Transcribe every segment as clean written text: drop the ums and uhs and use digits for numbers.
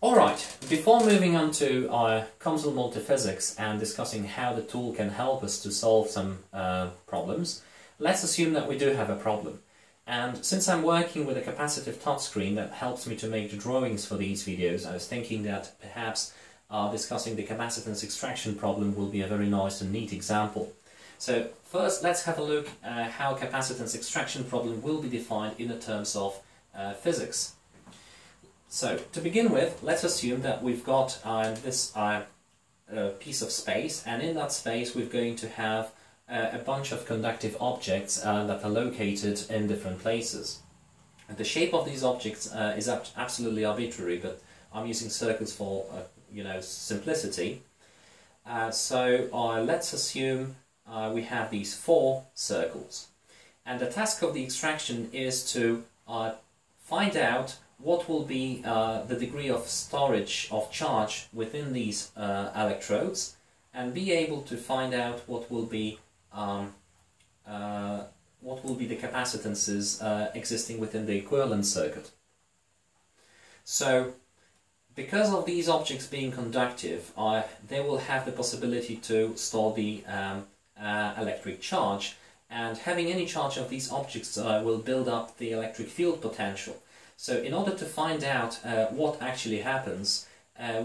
Alright, before moving on to our quantum multiphysics and discussing how the tool can help us to solve some problems, let's assume that we do have a problem. And since I'm working with a capacitive touchscreen that helps me to make the drawings for these videos, I was thinking that perhaps discussing the capacitance extraction problem will be a very nice and neat example. So first let's have a look at how capacitance extraction problem will be defined in the terms of physics. So to begin with, let's assume that we've got this piece of space, and in that space we're going to have a bunch of conductive objects that are located in different places. And the shape of these objects is absolutely arbitrary, but I'm using circles for simplicity. So let's assume we have these 4 circles, and the task of the extraction is to find out what will be the degree of storage of charge within these electrodes, and be able to find out what will be the capacitances existing within the equivalent circuit. So, because of these objects being conductive, they will have the possibility to store the electric charge, and having any charge of these objects will build up the electric field potential. So in order to find out what actually happens,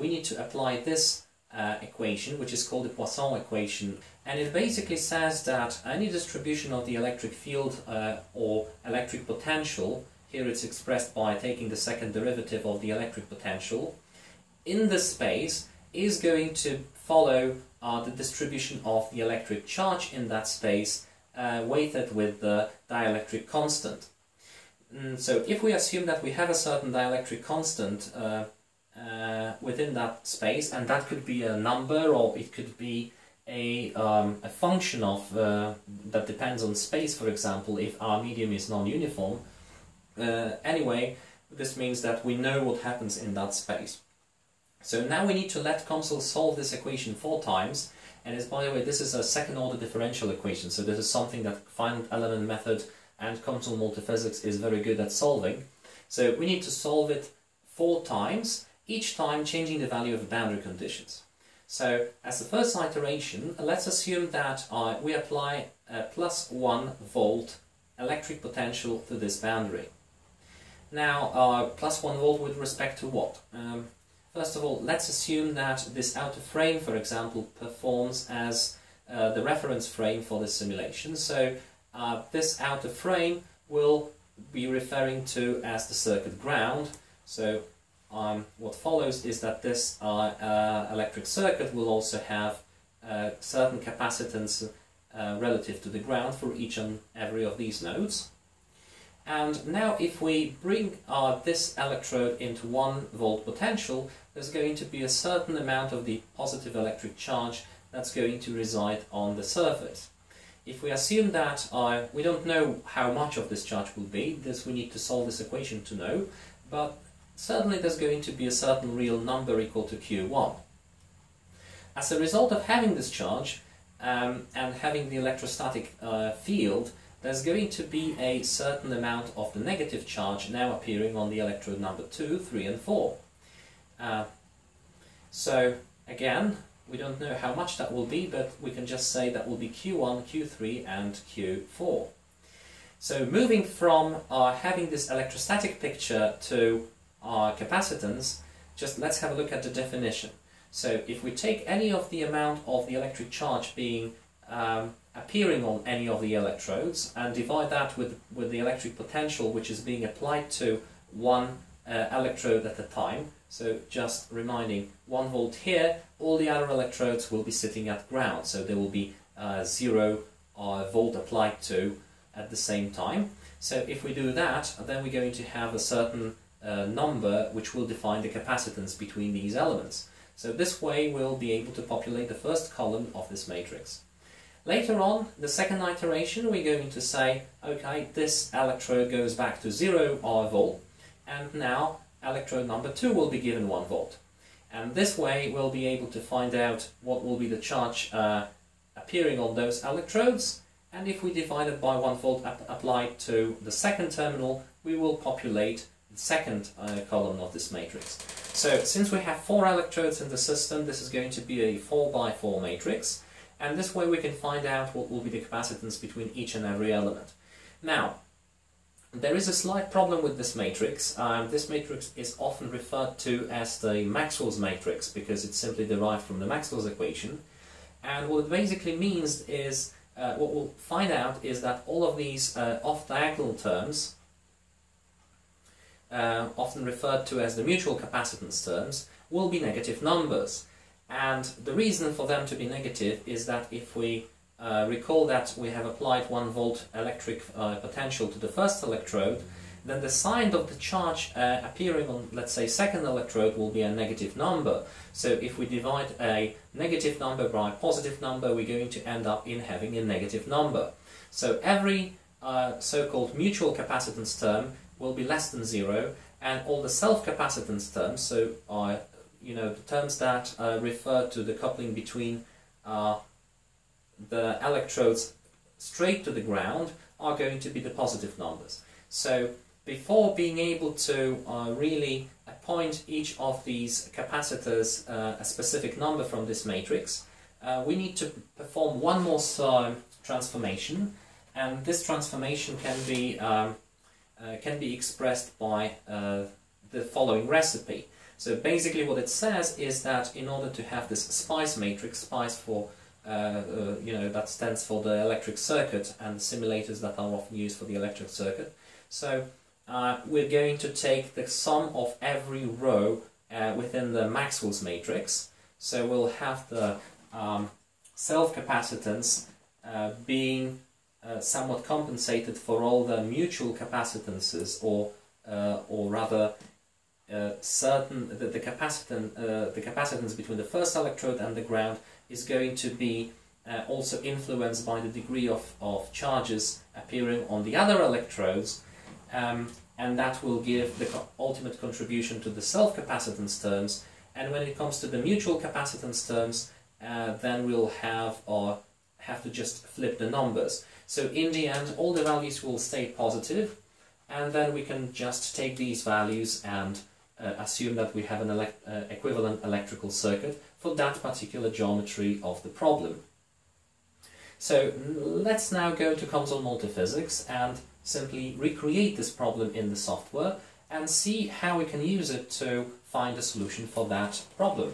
we need to apply this equation, which is called the Poisson Equation. And it basically says that any distribution of the electric field or electric potential, here it's expressed by taking the second derivative of the electric potential, in this space is going to follow the distribution of the electric charge in that space weighted with the dielectric constant. So if we assume that we have a certain dielectric constant within that space, and that could be a number or it could be a function of that depends on space, for example, if our medium is non-uniform. Anyway, this means that we know what happens in that space. So now we need to let COMSOL solve this equation 4 times, and by the way, this is a second order differential equation, so this is something that finite-element method and quantum multiphysics is very good at solving. So we need to solve it 4 times, each time changing the value of the boundary conditions. So as the first iteration, let's assume that we apply a +1 volt electric potential to this boundary. Now, +1 volt with respect to what? First of all, let's assume that this outer frame, for example, performs as the reference frame for this simulation. So this outer frame will be referring to as the circuit ground. So what follows is that this electric circuit will also have certain capacitance relative to the ground for each and every of these nodes. And now if we bring this electrode into 1 volt potential, there's going to be a certain amount of the positive electric charge that's going to reside on the surface. If we assume that we don't know how much of this charge will be, we need to solve this equation to know, but certainly there's going to be a certain real number equal to Q1. As a result of having this charge and having the electrostatic field, there's going to be a certain amount of the negative charge now appearing on the electrode number 2, 3 and 4. So again, we don't know how much that will be, but we can just say that will be Q1, Q3 and Q4. So moving from having this electrostatic picture to capacitance, just let's have a look at the definition. So if we take any of the amount of the electric charge being appearing on any of the electrodes and divide that with the electric potential which is being applied to one electrode at a time, so just reminding 1 volt here, all the other electrodes will be sitting at ground, so there will be 0 volt applied to at the same time. So if we do that, then we're going to have a certain number which will define the capacitance between these elements. So this way we'll be able to populate the first column of this matrix. Later on, the second iteration, we're going to say, okay, this electrode goes back to 0 volt, and now electrode number 2 will be given 1 volt. And this way we'll be able to find out what will be the charge appearing on those electrodes, and if we divide it by 1 volt applied to the second terminal, we will populate second column of this matrix. So since we have 4 electrodes in the system, this is going to be a 4 by 4 matrix, and this way we can find out what will be the capacitance between each and every element. Now, there is a slight problem with this matrix. This matrix is often referred to as the Maxwell's matrix because it's simply derived from the Maxwell's equation. And what it basically means is, what we'll find out is that all of these off-diagonal terms, often referred to as the mutual capacitance terms, will be negative numbers. And the reason for them to be negative is that if we recall that we have applied 1 volt electric potential to the first electrode, then the sign of the charge appearing on, let's say, second electrode will be a negative number. So if we divide a negative number by a positive number, we're going to end up in having a negative number. So every so-called mutual capacitance term will be less than 0, and all the self-capacitance terms, so the terms that refer to the coupling between the electrodes straight to the ground, are going to be the positive numbers. So before being able to really appoint each of these capacitors a specific number from this matrix, we need to perform one more transformation, and this transformation can be expressed by the following recipe. So basically what it says is that in order to have this SPICE matrix, SPICE for that stands for the electric circuit, and simulators that are often used for the electric circuit. So we're going to take the sum of every row within the Maxwell's matrix. So we'll have the self-capacitance being somewhat compensated for all the mutual capacitances, or rather the capacitance between the first electrode and the ground is going to be also influenced by the degree of charges appearing on the other electrodes, and that will give the ultimate contribution to the self-capacitance terms. And when it comes to the mutual capacitance terms, then we'll have to just flip the numbers. So in the end, all the values will stay positive, and then we can just take these values and assume that we have an equivalent electrical circuit for that particular geometry of the problem. So let's now go to console multiphysics and simply recreate this problem in the software and see how we can use it to find a solution for that problem.